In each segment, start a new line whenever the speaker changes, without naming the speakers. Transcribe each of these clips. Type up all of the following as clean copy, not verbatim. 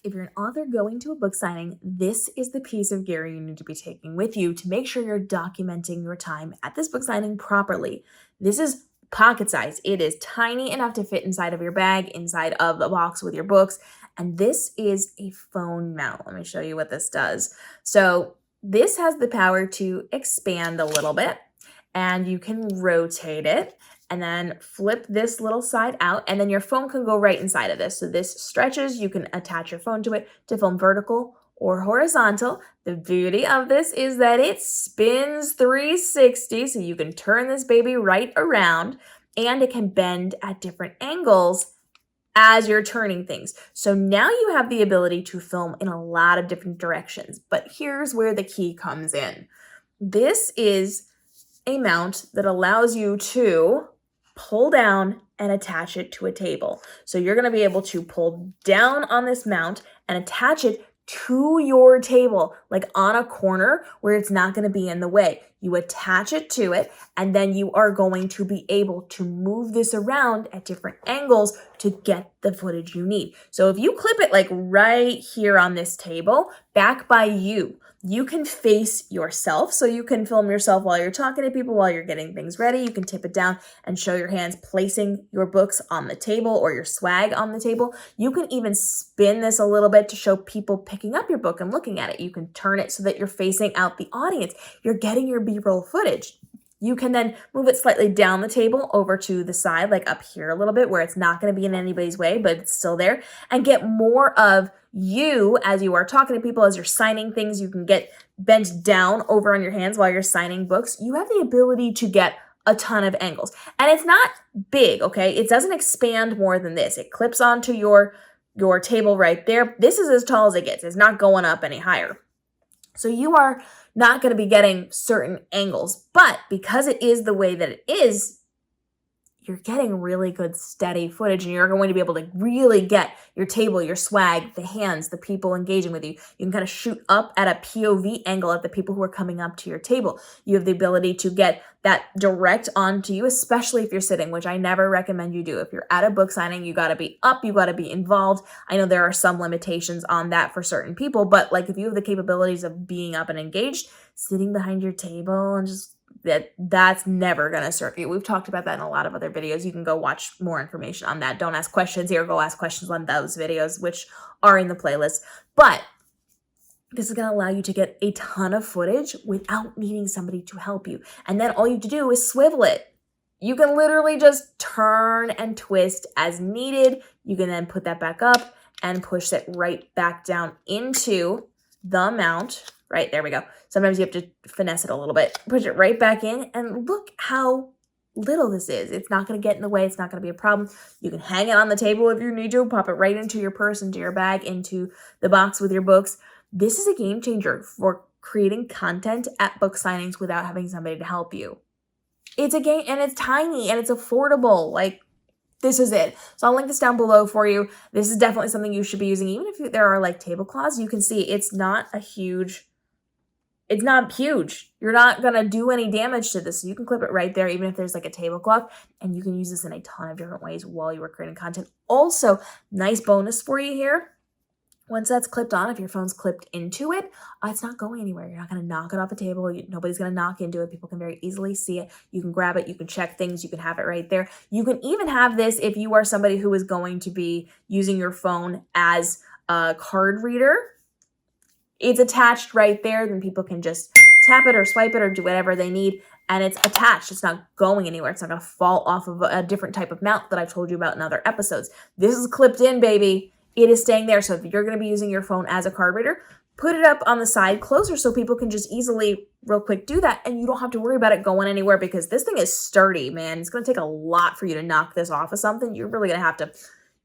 If you're an author going to a book signing, this is the piece of gear you need to be taking with you to make sure you're documenting your time at this book signing properly. This is pocket size. It is tiny enough to fit inside of your bag, inside of the box with your books. And this is a phone mount. Let me show you what this does. So this has the power to expand a little bit, and you can rotate it and then flip this little side out, and then your phone can go right inside of this. So this stretches, you can attach your phone to it to film vertical or horizontal. The beauty of this is that it spins 360, so you can turn this baby right around, and it can bend at different angles as you're turning things. So now you have the ability to film in a lot of different directions, but here's where the key comes in. This is a mount that allows you to pull down and attach it to a table. So you're going to be able to pull down on this mount and attach it to your table, like on a corner where it's not going to be in the way. You attach it to it, and then you are going to be able to move this around at different angles to get the footage you need. So if you clip it like right here on this table, back by you, you can face yourself, so you can film yourself while you're talking to people, while you're getting things ready. You can tip it down and show your hands placing your books on the table or your swag on the table. You can even spin this a little bit to show people picking up your book and looking at it. You can turn it so that you're facing out the audience. You're getting your B-roll footage. You can then move it slightly down the table over to the side, like up here a little bit, where it's not going to be in anybody's way, but it's still there, and get more of you as you are talking to people, as you're signing things. You can get bent down over on your hands while you're signing books. You have the ability to get a ton of angles. And it's not big, okay? It doesn't expand more than this. It clips onto your table right there. This is as tall as it gets. It's not going up any higher. So you are not going to be getting certain angles, but because it is the way that it is, you're getting really good steady footage, and you're going to be able to really get your table, your swag, the hands, the people engaging with you. You can kind of shoot up at a POV angle at the people who are coming up to your table. You have the ability to get that direct onto you, especially if you're sitting, which I never recommend you do. If you're at a book signing, you got to be up, you got to be involved. I know there are some limitations on that for certain people, but like if you have the capabilities of being up and engaged, sitting behind your table and just that's never going to serve you. We've talked about that in a lot of other videos. You can go watch more information on that. Don't ask questions here. Go ask questions on those videos, which are in the playlist. But this is going to allow you to get a ton of footage without needing somebody to help you. And then all you have to do is swivel it. You can literally just turn and twist as needed. You can then put that back up and push it right back down into the mount. Right, there we go. Sometimes you have to finesse it a little bit. Push it right back in, and look how little this is. It's not going to get in the way. It's not going to be a problem. You can hang it on the table if you need to. Pop it right into your purse, into your bag, into the box with your books. This is a game changer for creating content at book signings without having somebody to help you. It's a game, and it's tiny, and it's affordable. Like, this is it. So I'll link this down below for you. This is definitely something you should be using. Even if there are like tablecloths, you can see it's not huge. You're not going to do any damage to this. So you can clip it right there, even if there's like a tablecloth, and you can use this in a ton of different ways while you are creating content. Also, nice bonus for you here. Once that's clipped on, if your phone's clipped into it, it's not going anywhere. You're not going to knock it off a table. Nobody's going to knock into it. People can very easily see it. You can grab it. You can check things. You can have it right there. You can even have this if you are somebody who is going to be using your phone as a card reader. It's attached right there. Then people can just tap it or swipe it or do whatever they need. And it's attached. It's not going anywhere. It's not going to fall off of a different type of mount that I've told you about in other episodes. This is clipped in, baby. It is staying there. So if you're going to be using your phone as a card reader, put it up on the side closer so people can just easily, real quick, do that. And you don't have to worry about it going anywhere because this thing is sturdy, man. It's going to take a lot for you to knock this off of something. You're really going to have to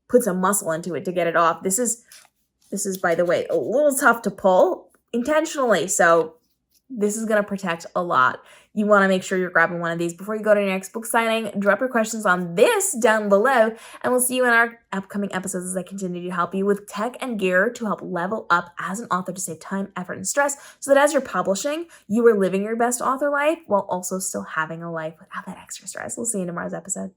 put some muscle into it to get it off. This is, by the way, a little tough to pull intentionally. So this is going to protect a lot. You want to make sure you're grabbing one of these before you go to your next book signing. Drop your questions on this down below, and we'll see you in our upcoming episodes as I continue to help you with tech and gear to help level up as an author to save time, effort, and stress so that as you're publishing, you are living your best author life while also still having a life without that extra stress. We'll see you in tomorrow's episode.